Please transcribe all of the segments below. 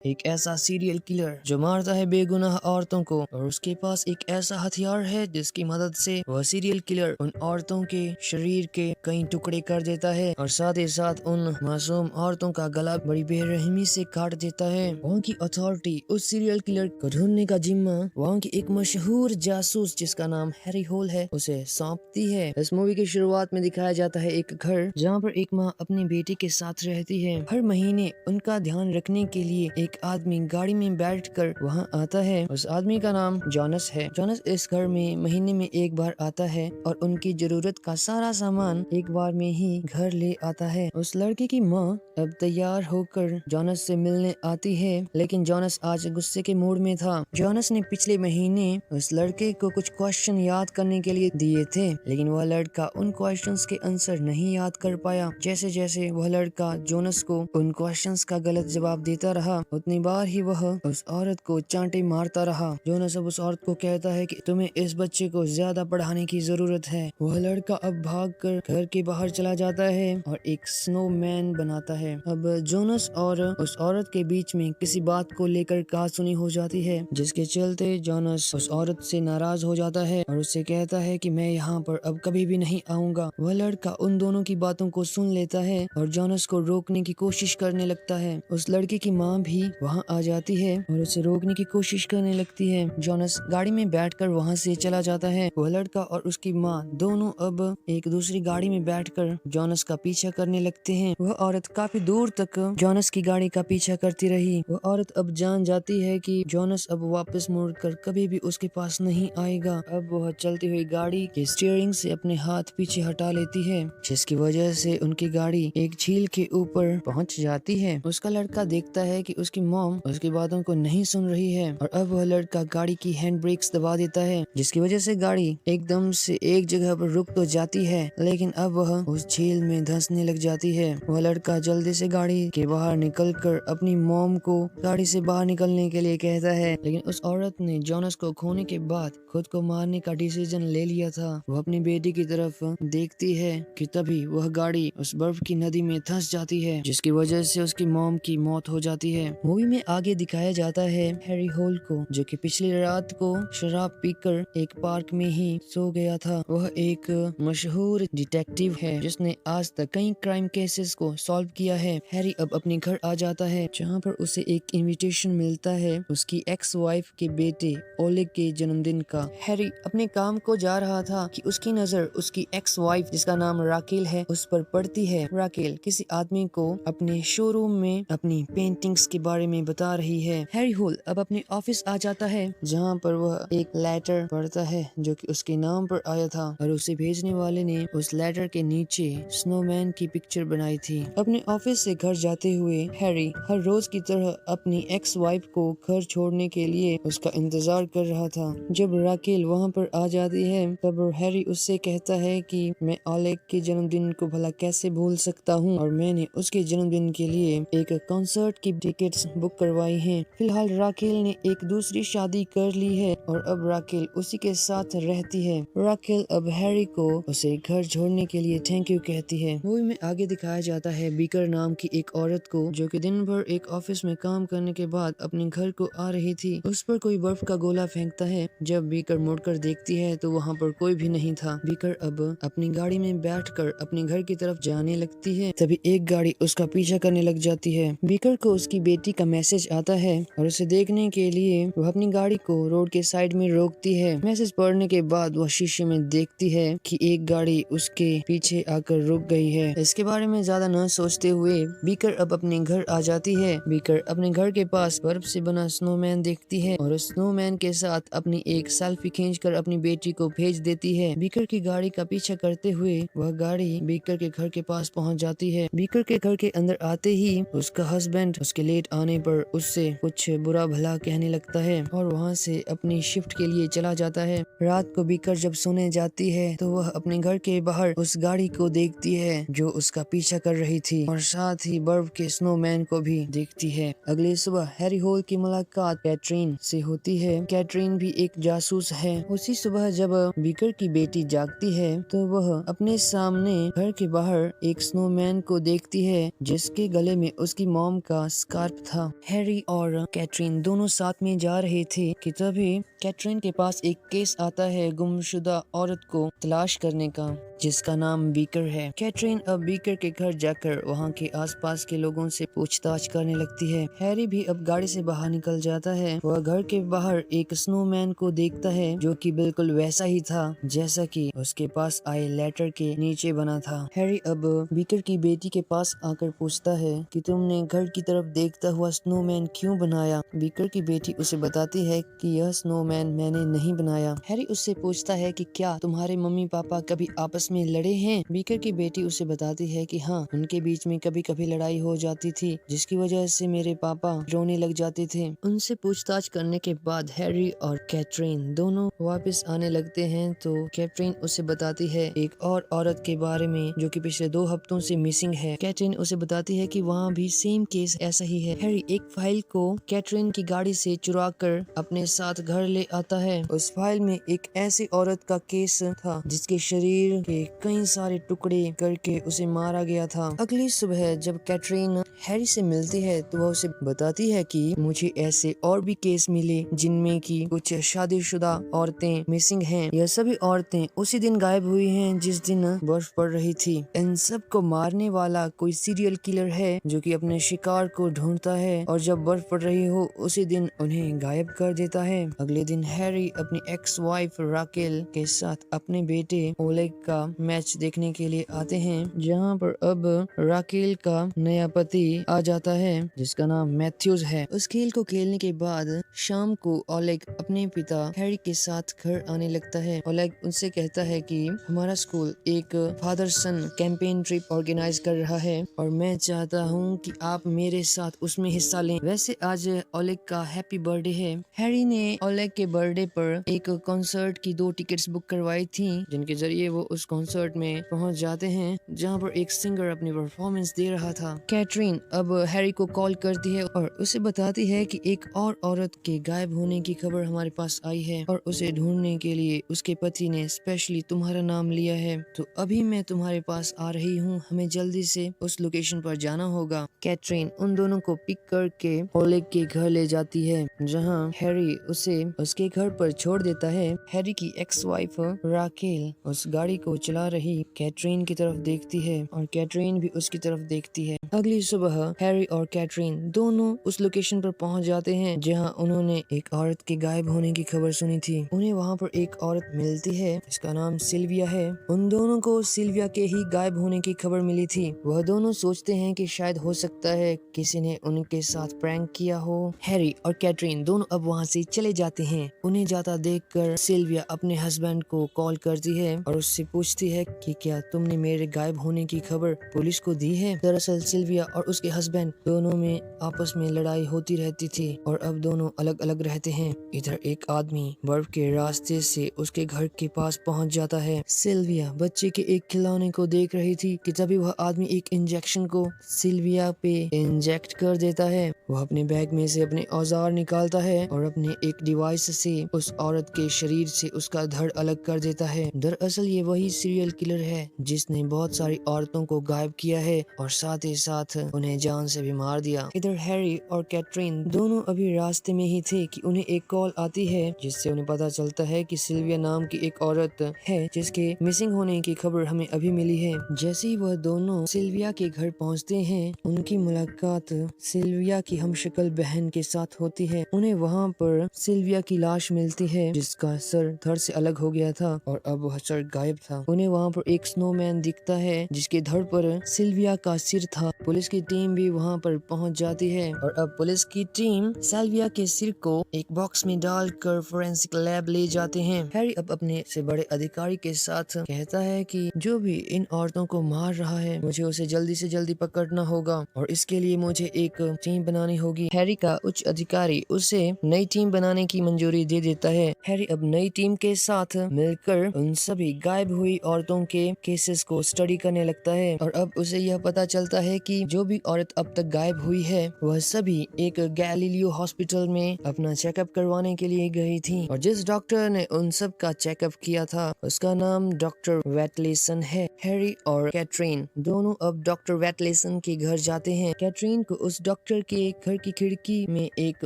एक ऐसा serial killer जो मारता है बेगुनाह औरतों को, और उसके पास एक ऐसा हथियार है जिसकी मदद से वह सीरियल किलर उन औरतों के शरीर के कई टुकड़े कर देता है और साथ ही साथ उन मासूम औरतों का गला बड़ी बेरहमी से काट देता है। वहाँ की अथॉरिटी उस सीरियल किलर को ढूंढने का जिम्मा वहाँ की एक मशहूर जासूस जिसका नाम हैरी होल है उसे सौंपती है। इस मूवी की शुरुआत में दिखाया जाता है एक घर जहाँ पर एक माँ अपनी बेटी के साथ रहती है। हर महीने उनका ध्यान रखने के लिए एक आदमी गाड़ी में बैठकर वहाँ आता है। उस आदमी का नाम जॉनस है। जॉनस इस घर में महीने में एक बार आता है और उनकी जरूरत का सारा सामान एक बार में ही घर ले आता है। उस लड़के की माँ अब तैयार होकर जॉनस से मिलने आती है, लेकिन जॉनस आज गुस्से के मूड में था। जॉनस ने पिछले महीने उस लड़के को कुछ क्वेश्चन याद करने के लिए दिए थे, लेकिन वह लड़का उन क्वेश्चंस के आंसर नहीं याद कर पाया। जैसे जैसे वह लड़का जॉनस को उन क्वेश्चंस का गलत जवाब देता रहा, उतनी बार ही वह उस औरत को चांटे मारता रहा। जॉनस अब उस औरत को कहता है कि तुम्हें इस बच्चे को ज्यादा पढ़ाने की जरूरत है। वह लड़का अब भागकर घर के बाहर चला जाता है और एक स्नोमैन बनाता है। अब जॉनस और उस औरत के बीच में किसी बात को लेकर कहासुनी हो जाती है, जिसके चलते जॉनस उस औरत से नाराज हो जाता है और उससे कहता है कि मैं यहाँ पर अब कभी भी नहीं आऊंगा। वह लड़का उन दोनों की बातों को सुन लेता है और जॉनस को रोकने की कोशिश करने लगता है। उस लड़के की माँ भी वहाँ आ जाती है और उसे रोकने की कोशिश करने लगती है। जॉनस गाड़ी में बैठकर वहाँ से चला जाता है। वह लड़का और उसकी माँ दोनों अब एक दूसरी गाड़ी में बैठकर जॉनस का पीछा करने लगते हैं। वह औरत काफी दूर तक जॉनस की गाड़ी का पीछा करती रही। वह औरत अब जान जाती है कि जॉनस अब वापस मुड़कर कभी भी उसके पास नहीं आएगा। अब वह चलती हुई गाड़ी के स्टीयरिंग से अपने हाथ पीछे हटा लेती है, जिसकी वजह से उनकी गाड़ी एक झील के ऊपर पहुंच जाती है। उसका लड़का देखता है कि उसकी मॉम उसकी बातों को नहीं सुन रही है और अब वह लड़का गाड़ी की हैंड ब्रेक्स दबा देता है, जिसकी वजह से गाड़ी एकदम से एक जगह पर रुक तो जाती है, लेकिन अब वह उस झील में धंसने लग जाती है। वह लड़का जल्दी से गाड़ी के बाहर निकलकर अपनी मॉम को गाड़ी से बाहर निकलने के लिए कहता है, लेकिन उस औरत ने जॉनस को खोने के बाद खुद को मारने का डिसीजन ले लिया था। वह अपनी बेटी की तरफ देखती है कि तभी वह गाड़ी उस बर्फ की नदी में धंस जाती है, जिसकी वजह से उसकी मॉम की मौत हो जाती है। मूवी में आगे दिखाया जाता है हैरी होल को, जो कि पिछली रात को शराब पीकर एक पार्क में ही सो गया था। वह एक मशहूर डिटेक्टिव है जिसने आज तक कई क्राइम केसेस को सॉल्व किया है। हैरी अब अपने घर आ जाता है, जहाँ पर उसे एक इनविटेशन मिलता है उसकी एक्स वाइफ के बेटे ओलेग के जन्मदिन का। हैरी अपने काम को जा रहा था कि उसकी नजर उसकी एक्स वाइफ जिसका नाम राकेल है उस पर पड़ती है। राकेल किसी आदमी को अपने शोरूम में अपनी पेंटिंग्स के बारे में बता रही है। हैरी होल अब अपने ऑफिस आ जाता है, जहाँ पर वह एक लेटर पढ़ता है जो कि उसके नाम पर आया था और उसे भेजने वाले ने उस लेटर के नीचे स्नोमैन की पिक्चर बनाई थी। अपने ऑफिस से घर जाते हुए हैरी हर रोज की तरह अपनी एक्स वाइफ को घर छोड़ने के लिए उसका इंतजार कर रहा था। जब राकेल वहाँ पर आ जाती है तब हैरी उससे कहता है कि मैं ओलेग के जन्मदिन को भला कैसे भूल सकता हूँ, और मैंने उसके जन्मदिन के लिए एक कॉन्सर्ट की टिकट्स बुक करवाई हैं। फिलहाल राकेल ने एक दूसरी शादी कर ली है और अब राकेल उसी के साथ रहती है। राकेल अब हैरी को उसे घर छोड़ने के लिए थैंक यू कहती है। मूवी में आगे दिखाया जाता है बीकर नाम की एक औरत को, जो कि दिन भर एक ऑफिस में काम करने के बाद अपने घर को आ रही थी। उस पर कोई बर्फ का गोला फेंकता है। जब बीकर मुड़कर देखती है तो वहाँ पर कोई भी नहीं था। बीकर अब अपनी गाड़ी में बैठकर अपने घर की तरफ जाने लगती है, तभी एक गाड़ी उसका पीछा करने लग जाती है। बीकर को उसकी बेटी का मैसेज आता है और उसे देखने के लिए वह अपनी गाड़ी को रोड के साइड में रोकती है। मैसेज पढ़ने के बाद वह शीशे में देखती है कि एक गाड़ी उसके पीछे आकर रुक गई है। इसके बारे में ज्यादा न सोचते हुए बीकर अब अपने घर आ जाती है। बीकर अपने घर के पास बर्फ से बना स्नोमैन देखती है और उस स्नोमैन के साथ अपनी एक सेल्फी खींचकर अपनी बेटी को भेज देती है। बीकर की गाड़ी का पीछा करते हुए वह गाड़ी बीकर के घर के पास पहुंच जाती है। बीकर के घर के अंदर आते ही उसका हस्बैंड उसके लेट आने पर उससे कुछ बुरा भला कहने लगता है और वहां से अपनी शिफ्ट के लिए चला जाता है। रात को बीकर जब सोने जाती है तो वह अपने घर के बाहर उस गाड़ी को देखती है जो उसका पीछा कर रही थी और साथ ही बर्फ के स्नोमैन को भी देखती है। अगली सुबह हैरी होल की मुलाकात कैटरीन से होती है। कैटरीन भी एक जासूस है। उसी सुबह जब बीकर की बेटी जागती है तो वह अपने सामने घर के बाहर एक स्नोमैन को देखती है जिसके गले में उसकी मॉम का स्कार्फ था। हैरी और कैटरीन दोनों साथ में जा रहे थे कि तभी कैटरीन के पास एक केस आता है गुमशुदा औरत को तलाश करने का, जिसका नाम बीकर है। कैटरीन अब बीकर के घर जाकर वहाँ के आसपास के लोगों से पूछताछ करने लगती है। हैरी भी अब गाड़ी से बाहर निकल जाता है। वह घर के बाहर एक स्नोमैन को देखता है जो कि बिल्कुल वैसा ही था जैसा कि उसके पास आए लेटर के नीचे बना था। हैरी अब बीकर की बेटी के पास आकर पूछता है कि तुमने घर की तरफ देखता हुआ स्नोमैन क्यों बनाया। बीकर की बेटी उसे बताती है कि यह स्नोमैन मैंने नहीं बनाया। हैरी उससे पूछता है कि क्या तुम्हारे मम्मी पापा कभी आपस में लड़े हैं। बीकर की बेटी उसे बताती है कि हाँ, उनके बीच में कभी कभी लड़ाई हो जाती थी, जिसकी वजह से मेरे पापा रोने लग जाते थे। उनसे पूछताछ करने के बाद हैरी और कैटरीन दोनों वापस आने लगते हैं तो कैटरीन उसे बताती है एक और औरत के बारे में जो कि पिछले 2 हफ्तों से मिसिंग है। कैटरीन उसे बताती है कि वहाँ भी सेम केस ऐसा ही है। हैरी एक फाइल को कैटरीन की गाड़ी से चुरा कर अपने साथ घर ले आता है। उस फाइल में एक ऐसी औरत का केस था जिसके शरीर के कई सारे टुकड़े करके उसे मारा गया था। अगली सुबह जब कैटरीन हैरी से मिलती है तो वह उसे बताती है कि मुझे ऐसे और भी केस मिले जिनमें की कुछ शादीशुदा औरतें मिसिंग हैं। यह सभी औरतें उसी दिन गायब हुई हैं जिस दिन बर्फ पड़ रही थी। इन सब को मारने वाला कोई सीरियल किलर है जो कि अपने शिकार को ढूंढता है और जब बर्फ पड़ रही हो उसी दिन उन्हें गायब कर देता है। अगले दिन हैरी अपनी एक्स वाइफ राकेल के साथ अपने बेटे ओलेग का मैच देखने के लिए आते हैं, जहां पर अब राकेल का नया पति आ जाता है जिसका नाम मैथ्यूज है। उस खेल को खेलने के बाद शाम को ओलेग अपने पिता हैरी के साथ घर आने लगता है। ओलेग उनसे कहता है कि हमारा स्कूल एक फादर सन कैंपेन ट्रिप ऑर्गेनाइज कर रहा है और मैं चाहता हूँ कि आप मेरे साथ उसमें हिस्सा लें। वैसे आज ओलेग का हैप्पी बर्थडे है। हैरी ने ओलेग के बर्थडे पर एक कॉन्सर्ट की 2 टिकट्स बुक करवाई थी, जिनके जरिए वो उस कॉन्सर्ट में पहुंच जाते हैं जहां पर एक सिंगर अपनी परफॉर्मेंस दे रहा था। कैटरीन अब हैरी को कॉल करती है और उसे बताती है कि एक और औरत के गायब होने की खबर हमारे पास आई है और उसे ढूंढने के लिए उसके पति ने स्पेशली तुम्हारा नाम लिया है, तो अभी मैं तुम्हारे पास आ रही हूँ, हमें जल्दी से उस लोकेशन पर जाना होगा। कैटरीन उन दोनों को पिक करके ओलेग के घर ले जाती है जहाँ हैरी उसे उसके घर पर छोड़ देता है। हैरी की एक्स वाइफ राकेल उस गाड़ी को चला रही कैटरीन की तरफ देखती है और कैटरीन भी उसकी तरफ देखती है। अगली सुबह हैरी और कैटरीन दोनों उस लोकेशन पर पहुंच जाते हैं जहां उन्होंने एक औरत के गायब होने की खबर सुनी थी। उन्हें वहां पर एक औरत मिलती है जिसका नाम सिल्विया है। उन दोनों को सिल्विया के ही गायब होने की खबर मिली थी। वह दोनों सोचते हैं कि शायद हो सकता है किसी ने उनके साथ प्रैंक किया हो। हैरी और कैटरीन दोनों अब वहां से चले जाते हैं। उन्हें जाता देखकर सिल्विया अपने हस्बैंड को कॉल करती है और उससे पूछती है कि क्या तुमने मेरे गायब होने की खबर पुलिस को दी है। दरअसल सिल्विया और उसके हस्बैंड दोनों में आपस में लड़ाई होती रहती थी और अब दोनों अलग अलग रहते हैं। इधर एक आदमी बर्फ के रास्ते से उसके घर के पास पहुंच जाता है। सिल्विया बच्चे के एक खिलौने को देख रही थी कि तभी वह आदमी एक इंजेक्शन को सिल्विया पे इंजेक्ट कर देता है। वह अपने बैग में से अपने औजार निकालता है और अपने एक डिवाइस से उस औरत के शरीर से उसका धड़ अलग कर देता है। दरअसल ये वही सीरियल किलर है जिसने बहुत सारी औरतों को गायब किया है और साथ ही साथ उन्हें जान से भी मार दिया। इधर हैरी और कैटरीन दोनों अभी रास्ते में ही थे कि उन्हें एक कॉल आती है जिससे उन्हें पता चलता है कि सिल्विया नाम की एक औरत है जिसके मिसिंग होने की खबर हमें अभी मिली है। जैसे ही वह दोनों सिल्विया के घर पहुंचते हैं, उनकी मुलाकात सिल्विया की हमशक्ल बहन के साथ होती है। उन्हें वहां पर सिल्विया की लाश मिलती है जिसका सर धड़ से अलग हो गया था और अब वह सर गायब था। उन्हें वहां पर एक स्नोमैन दिखता है जिसके धड़ पर सिल्विया का सिर था। पुलिस की टीम भी वहां पर पहुंच जाती है और अब पुलिस की टीम सिल्विया के सिर को एक बॉक्स में डालकर फोरेंसिक लैब ले जाते हैं। हैरी अब अपने से बड़े अधिकारी के साथ कहता है कि जो भी इन औरतों को मार रहा है मुझे उसे जल्दी से जल्दी पकड़ना होगा और इसके लिए मुझे एक टीम बनानी होगी। हैरी का उच्च अधिकारी उसे नई टीम बनाने की मंजूरी दे देता है। हैरी अब नई टीम के साथ मिलकर उन सभी गायब हुई औरतों के केसेस को स्टडी करने लगता है और अब उसे यह पता चलता है कि जो भी औरत अब तक गायब हुई है वह सभी एक गैलीलियो हॉस्पिटल में अपना चेकअप करवाने के लिए गई थी और जिस डॉक्टर ने उन सब का चेकअप किया था उसका नाम डॉक्टर वेटलेसन है। हैरी और कैटरीन दोनों अब डॉक्टर वेटलेसन के घर जाते हैं। कैटरीन को उस डॉक्टर के घर की खिड़की में एक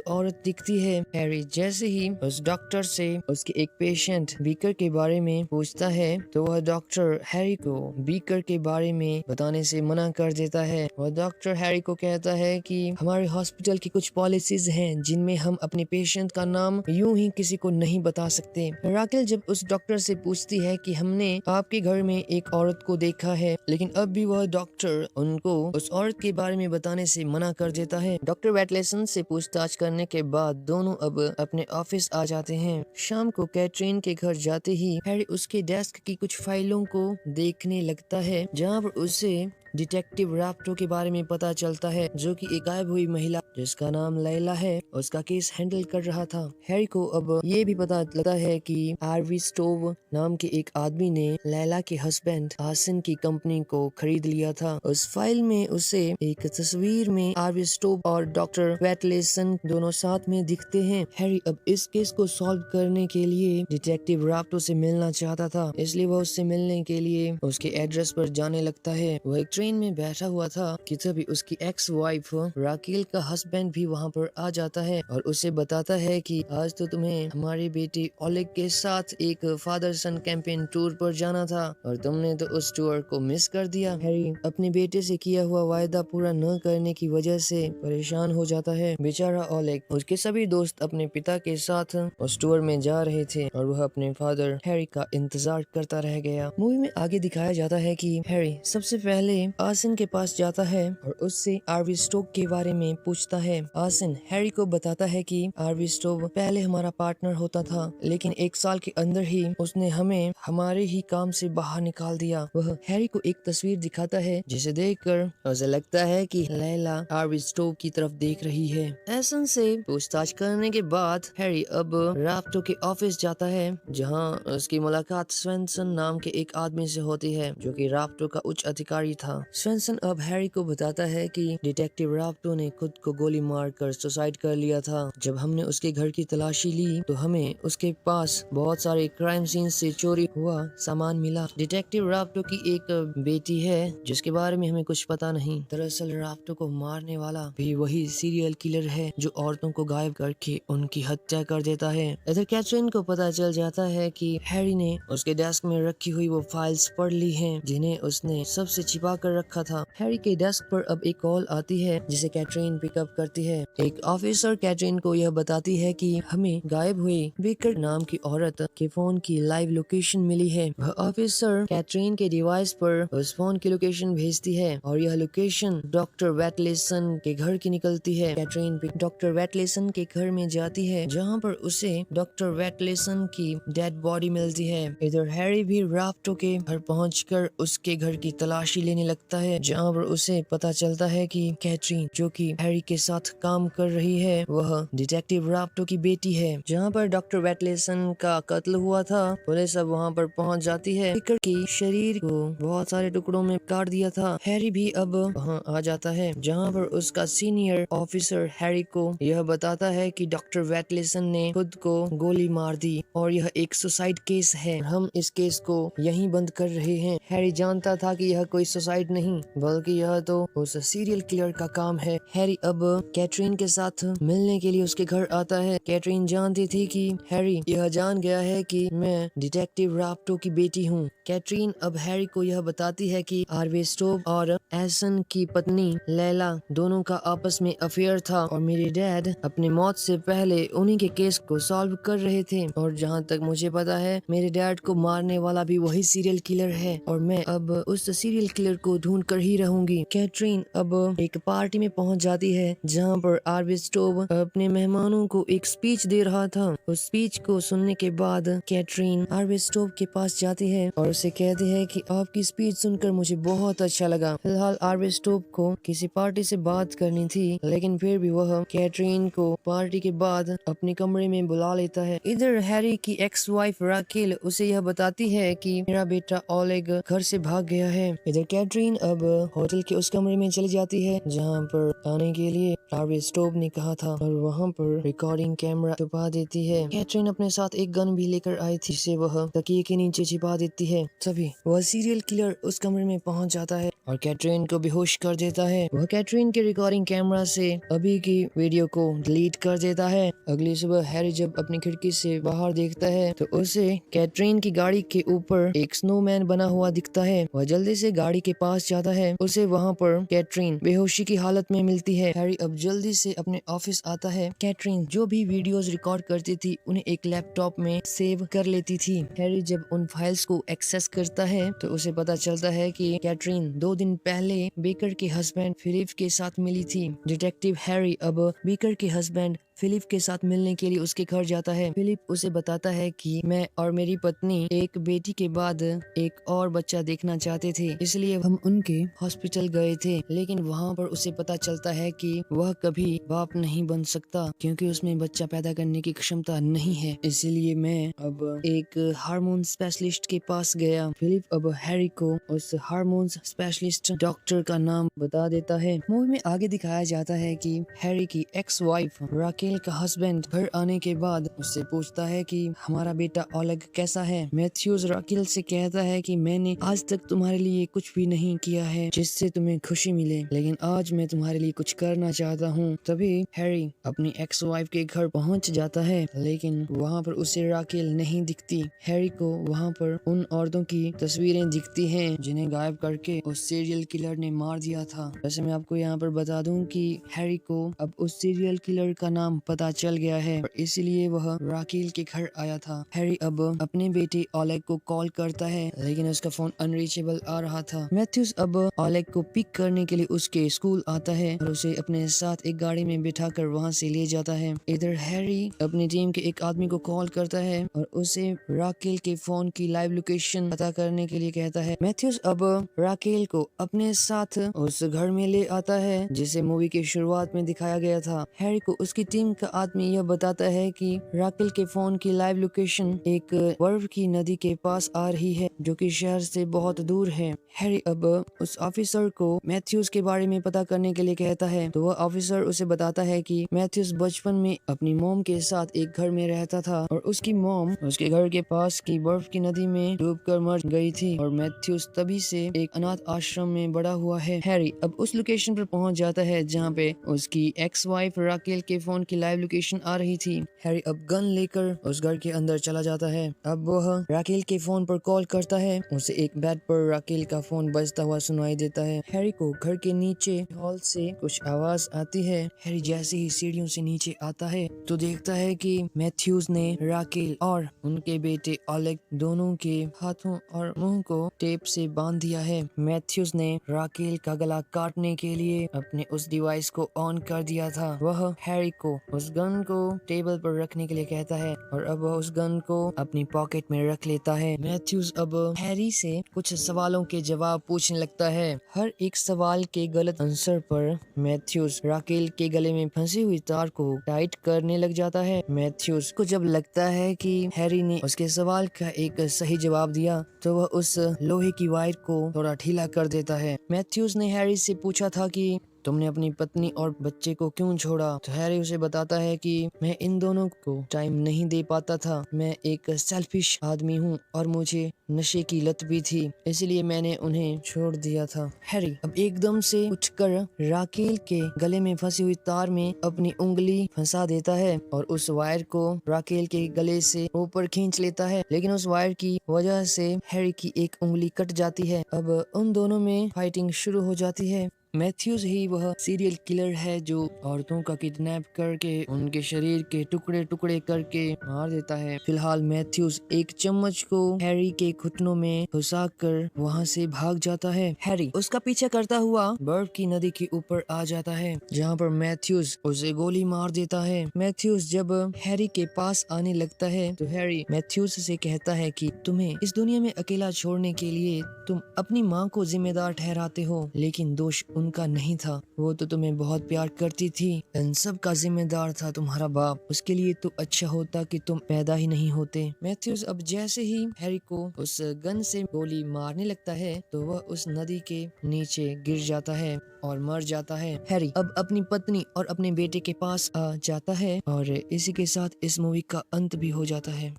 औरत दिखती है। हैरी जैसे ही उस डॉक्टर से उसके एक पेशेंट बीकर के बारे में पूछता है तो वह डॉक्टर हैरी को बीकर के बारे में बताने से मना कर देता है। वह डॉक्टर हैरी को कहता है कि हमारे हॉस्पिटल की कुछ पॉलिसीज हैं जिनमें हम अपने पेशेंट का नाम यूं ही किसी को नहीं बता सकते। राकेल जब उस डॉक्टर से पूछती है कि हमने आपके घर में एक औरत को देखा है, लेकिन अब भी वह डॉक्टर उनको उस औरत के बारे में बताने से मना कर देता है। डॉक्टर वेटलेसन से पूछताछ करने के बाद दोनों अब अपने ऑफिस आ जाते हैं। शाम को कैटरीन के घर जाते ही हैरी उसके डेस्क की कुछ फाइलों को देखने लगता है जहाँ पर उसे डिटेक्टिव राप्टो के बारे में पता चलता है जो कि एक गायब हुई महिला जिसका नाम लैला है उसका केस हैंडल कर रहा था। हैरी को अब ये भी पता लगता है कि आरवी स्टोव नाम के एक आदमी ने लैला के हस्बैंड आसिन की कंपनी को खरीद लिया था। उस फाइल में उसे एक तस्वीर में आरवी स्टोव और डॉक्टर वेटलेसन दोनों साथ में दिखते हैं। हैरी अब इस केस को सॉल्व करने के लिए डिटेक्टिव राप्टो से मिलना चाहता था, इसलिए वह उससे मिलने के लिए उसके एड्रेस पर जाने लगता है। वह एक ट्रेन में बैठा हुआ था कि तभी उसकी एक्स वाइफ राकेल का हस्बैंड भी वहाँ पर आ जाता है और उसे बताता है कि आज तो तुम्हें हमारी बेटी ओलेग के साथ एक फादर सन कैंपेन टूर पर जाना था और तुमने तो उस टूर को मिस कर दिया। हैरी अपने बेटे से किया हुआ वायदा पूरा न करने की वजह से परेशान हो जाता है। बेचारा ओलेग, उसके सभी दोस्त अपने पिता के साथ उस टूर में जा रहे थे और वह अपने फादर हैरी का इंतजार करता रह गया। मूवी में आगे दिखाया जाता है कि हैरी सबसे पहले आसिन के पास जाता है और उससे आरवी स्टोव के बारे में पूछता है। आसिन हैरी को बताता है कि आरवी स्टोव पहले हमारा पार्टनर होता था, लेकिन एक साल के अंदर ही उसने हमें हमारे ही काम से बाहर निकाल दिया। वह हैरी को एक तस्वीर दिखाता है जिसे देखकर उसे लगता है कि लैला आरवी स्टोव की तरफ देख रही है। आसिन से पूछताछ करने के बाद हैरी अब राप्टो के ऑफिस जाता है जहाँ उसकी मुलाकात स्वेंसन नाम के एक आदमी से होती है जो कि राप्टो का उच्च अधिकारी था। स्वेंसन अब हैरी को बताता है कि डिटेक्टिव राप्टो ने खुद को गोली मारकर सुसाइड कर लिया था। जब हमने उसके घर की तलाशी ली तो हमें उसके पास बहुत सारे क्राइम सीन से चोरी हुआ सामान मिला। डिटेक्टिव राप्टो की एक बेटी है जिसके बारे में हमें कुछ पता नहीं। दरअसल राप्टो को मारने वाला भी वही सीरियल किलर है जो औरतों को गायब करके उनकी हत्या कर देता है। इधर कैटरीन को पता चल जाता है कि हैरी ने उसके डेस्क में रखी हुई वो फाइल्स पढ़ ली हैं जिन्हें उसने सबसे छिपा कर रखा था। हैरी के डेस्क पर अब एक कॉल आती है जिसे कैटरीन पिकअप करती है। एक ऑफिसर कैटरीन को यह बताती है कि हमें गायब हुई बेकर नाम की औरत के फोन की लाइव लोकेशन मिली है। वह ऑफिसर कैटरीन के डिवाइस पर उस फोन की लोकेशन भेजती है और यह लोकेशन डॉक्टर वेटलेसन के घर की निकलती है। कैटरीन डॉक्टर वेटलेसन के घर में जाती है जहाँ पर उसे डॉक्टर वेटलेसन की डेड बॉडी मिलती है। इधर हैरी भी राप्टो के घर पहुंचकर उसके घर की तलाशी लेने लगता है जहाँ पर उसे पता चलता है कि कैटरीन जो कि हैरी के साथ काम कर रही है वह डिटेक्टिव राप्टो की बेटी है। जहाँ पर डॉक्टर वेटलेसन का कत्ल हुआ था पुलिस अब वहाँ पर पहुँच जाती है। बेकर के शरीर को बहुत सारे टुकड़ों में काट दिया था। हैरी भी अब वहाँ आ जाता है जहाँ पर उसका सीनियर ऑफिसर हैरी को यह बताता है कि डॉक्टर वेटलेसन ने खुद को गोली मार दी और यह एक सुसाइड केस है। हम इस केस को यहीं बंद कर रहे हैं। हैरी जानता था कि यह कोई सुसाइड नहीं बल्कि यह तो उस सीरियल किलर का काम है। हैरी अब कैटरीन के साथ मिलने के लिए उसके घर आता है। कैटरीन जानती थी कि हैरी यह जान गया है कि मैं डिटेक्टिव राप्टो की बेटी हूँ। कैटरीन अब हैरी को यह बताती है कि आरवे स्टोव और एसन की पत्नी लैला दोनों का आपस में अफेयर था और मेरे डैड अपनी मौत से पहले उन्हीं के केस को सॉल्व कर रहे थे और जहाँ तक मुझे पता है मेरे डैड को मारने वाला भी वही सीरियल किलर है और मैं अब उस सीरियल किलर को आपको ढूंढ कर ही रहूंगी। कैटरीन अब एक पार्टी में पहुंच जाती है जहां पर आर्वी स्टोव अपने मेहमानों को एक स्पीच दे रहा था। उस स्पीच को सुनने के बाद कैटरीन आर्वी स्टोव के पास जाती है और उसे कहती है कि आपकी स्पीच सुनकर मुझे बहुत अच्छा लगा। फिलहाल आर्वी स्टोव को किसी पार्टी से बात करनी थी, लेकिन फिर भी वह कैटरीन को पार्टी के बाद अपने कमरे में बुला लेता है। इधर हैरी की एक्स वाइफ राकेल उसे यह बताती है कि मेरा बेटा ओलेग घर से भाग गया है। इधर कैटरीन अब होटल के उस कमरे में चली जाती है जहां पर आने के लिए आर्वी स्टोव ने कहा था और वहां पर रिकॉर्डिंग कैमरा छुपा देती है। कैटरीन अपने साथ एक गन भी लेकर आई थी जिसे वह तकिए के नीचे छिपा देती है। तभी वह सीरियल किलर उस कमरे में पहुंच जाता है और कैटरीन को बेहोश कर देता है। वह कैटरीन के रिकॉर्डिंग कैमरा से अभी की वीडियो को डिलीट कर देता है। अगली सुबह हैरी जब अपनी खिड़की से बाहर देखता है तो उसे कैटरीन की गाड़ी के ऊपर एक स्नोमैन बना हुआ दिखता है। वह जल्दी से गाड़ी के पास जाता है। उसे वहाँ पर कैटरीन बेहोशी की हालत में मिलती है। हैरी अब जल्दी से अपने ऑफिस आता है। कैटरीन जो भी वीडियोस रिकॉर्ड करती थी उन्हें एक लैपटॉप में सेव कर लेती थी। हैरी जब उन फाइल्स को एक्सेस करता है तो उसे पता चलता है कि कैटरीन 2 दिन पहले बेकर के हस्बैंड फिलिप के साथ मिली थी। डिटेक्टिव हैरी अब बेकर के हस्बैंड फिलिप के साथ मिलने के लिए उसके घर जाता है। फिलिप उसे बताता है कि मैं और मेरी पत्नी एक बेटी के बाद एक और बच्चा देखना चाहते थे, इसलिए हम उनके हॉस्पिटल गए थे। लेकिन वहाँ पर उसे पता चलता है कि वह कभी बाप नहीं बन सकता क्योंकि उसमें बच्चा पैदा करने की क्षमता नहीं है। इसलिए मैं अब एक हार्मोन स्पेशलिस्ट के पास गया। फिलिप अब हैरी को उस हार्मोन स्पेशलिस्ट डॉक्टर का नाम बता देता है। मूवी में आगे दिखाया जाता है कि हैरी की एक्स वाइफ राकेल का हस्बैंड घर आने के बाद उससे पूछता है कि हमारा बेटा ओलेग कैसा है। मैथ्यूज राकेल से कहता है कि मैंने आज तक तुम्हारे लिए कुछ भी नहीं किया है जिससे तुम्हें खुशी मिले, लेकिन आज मैं तुम्हारे लिए कुछ करना चाहता हूँ। तभी हैरी अपनी एक्स वाइफ के घर पहुँच जाता है, लेकिन वहाँ पर उसे राकेल नहीं दिखती। हैरी को वहाँ पर उन औरतों की तस्वीरें दिखती हैं जिन्हें गायब करके उस सीरियल किलर ने मार दिया था। वैसे मैं आपको यहाँ पर बता दूं कि हैरी को अब उस सीरियल किलर का नाम पता चल गया है और इसलिए वह राकेल के घर आया था। हैरी अब अपने बेटे ओलेग को कॉल करता है, लेकिन उसका फोन अनरीचेबल आ रहा था। मैथ्यूज अब ओलेग को पिक करने के लिए उसके स्कूल आता है और उसे अपने साथ एक गाड़ी में बिठाकर वहाँ से ले जाता है। इधर हैरी अपनी टीम के एक आदमी को कॉल करता है और उसे राकेल के फोन की लाइव लोकेशन पता करने के लिए कहता है। मैथ्यूज अब राकेल को अपने साथ उस घर में ले आता है जिसे मूवी की शुरुआत में दिखाया गया था। हैरी को उसकी टीम का आदमी यह बताता है कि राकेल के फोन की लाइव लोकेशन एक बर्फ की नदी के पास आ रही है जो कि शहर से बहुत दूर है। हैरी अब उस ऑफिसर को मैथ्यूज के बारे में पता करने के लिए कहता है तो वह ऑफिसर उसे बताता है कि मैथ्यूज बचपन में अपनी मॉम के साथ एक घर में रहता था और उसकी मॉम उसके घर के पास की बर्फ की नदी में डूबकर मर गई थी और मैथ्यूज तभी से एक अनाथ आश्रम में बड़ा हुआ है। हैरी अब उस लोकेशन पर पहुंच जाता है जहां पे उसकी एक्स वाइफ राकेल के फोन की लाइव लोकेशन आ रही थी। हैरी अब गन लेकर उस घर के अंदर चला जाता है। अब वह राकेल के फोन पर कॉल करता है। उसे एक बेड पर राकेल का फोन बजता हुआ सुनाई देता है। हैरी को घर के नीचे हॉल से कुछ आवाज आती है। हैरी जैसे ही सीढ़ियों से नीचे आता है तो देखता है कि मैथ्यूज ने राकेल और उनके बेटे ओलेग दोनों के हाथों और मुंह को टेप से बांध दिया है। मैथ्यूज ने राकेल का गला काटने के लिए अपने उस डिवाइस को ऑन कर दिया था। वह हैरी को उस गन को टेबल पर रखने के लिए कहता है और अब वह उस गन को अपनी पॉकेट में रख लेता है। मैथ्यूज अब हैरी से कुछ सवालों के जवाब पूछने लगता है। हर एक सवाल के गलत आंसर पर मैथ्यूज राकेल के गले में फंसी हुई तार को टाइट करने लग जाता है। मैथ्यूज को जब लगता है कि हैरी ने उसके सवाल का एक सही जवाब दिया तो वह उस लोहे की वायर को थोड़ा ढीला कर देता है। मैथ्यूज ने हैरी से पूछा था कि तुमने अपनी पत्नी और बच्चे को क्यों छोड़ा, तो हैरी उसे बताता है कि मैं इन दोनों को टाइम नहीं दे पाता था। मैं एक सेल्फिश आदमी हूँ और मुझे नशे की लत भी थी, इसलिए मैंने उन्हें छोड़ दिया था। हैरी अब एकदम से उठकर राकेल के गले में फंसी हुई तार में अपनी उंगली फंसा देता है और उस वायर को राकेल के गले से ऊपर खींच लेता है, लेकिन उस वायर की वजह से हैरी की एक उंगली कट जाती है। अब उन दोनों में फाइटिंग शुरू हो जाती है। मैथ्यूज ही वह सीरियल किलर है जो औरतों का किडनैप करके उनके शरीर के टुकड़े टुकड़े करके मार देता है। फिलहाल मैथ्यूज एक चम्मच को हैरी के घुटनों में घुसा कर वहाँ से भाग जाता है। हैरी उसका पीछा करता हुआ बर्फ की नदी के ऊपर आ जाता है, जहाँ पर मैथ्यूज उसे गोली मार देता है। मैथ्यूज जब हैरी के पास आने लगता है तो हैरी मैथ्यूज से कहता है कि तुम्हें इस दुनिया में अकेला छोड़ने के लिए तुम अपनी माँ को जिम्मेदार ठहराते हो, लेकिन दोष उनका नहीं था। वो तो तुम्हें बहुत प्यार करती थी। इन सब का जिम्मेदार था तुम्हारा बाप। उसके लिए तो अच्छा होता कि तुम पैदा ही नहीं होते। मैथ्यूज अब जैसे ही हैरी को उस गन से गोली मारने लगता है तो वह उस नदी के नीचे गिर जाता है और मर जाता है। हैरी अब अपनी पत्नी और अपने बेटे के पास आ जाता है और इसी के साथ इस मूवी का अंत भी हो जाता है।